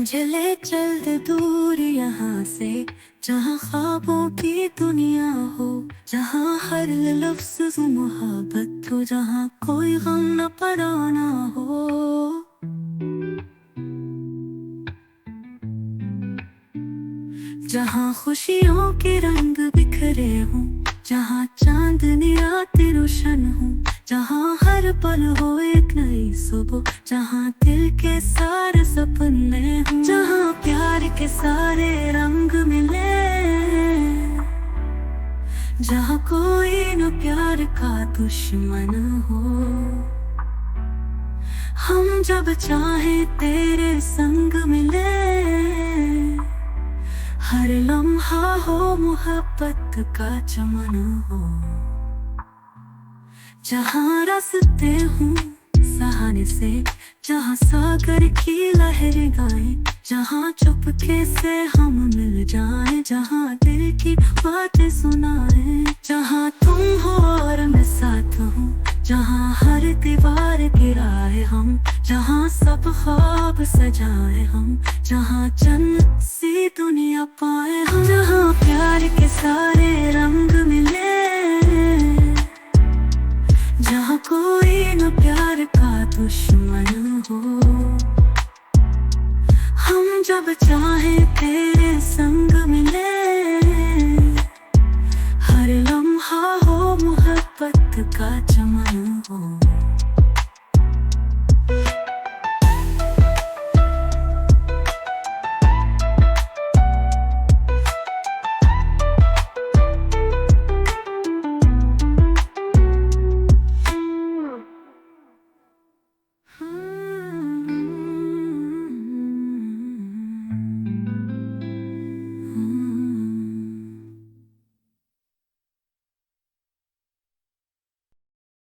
मुझे ले चल दे दूर यहाँ से, जहाँ ख्वाबों की दुनिया हो, जहाँ हर लफ्ज़ मोहब्बत हो, जहाँ कोई गम न पराना हो। जहाँ खुशियों के रंग बिखरे हों, जहाँ चांदनी रातें रोशन हों, जहाँ हर पल हो एक नई सुबह, जहाँ दिल के सारे सपने हों, जहाँ प्यार के सारे रंग मिले, जहाँ कोई न प्यार का दुश्मन हो। हम जब चाहे तेरे संग मिले, हर लम्हा हो मोहब्बत का चमन हो। जहाँ रास्ते हों सहाने से, जहाँ सागर की लहरें गाएं, जहाँ चुपके से हम मिल जाएं, जहाँ दिल की बातें सुनाएं, जहाँ तुम हो और मैं साथ हूँ, जहाँ हर दीवार गिराए हम, जहाँ सब ख्वाब सजाए हम, जहाँ जन्नत सी दुनिया पाए हम, जहाँ प्यार के सारे रंग मिले, जहाँ कोई न प्यार का दुश्मन हो। हम जब चाहे तेरे संग मिले, हर लम्हा हो मोहब्बत का चमन हो।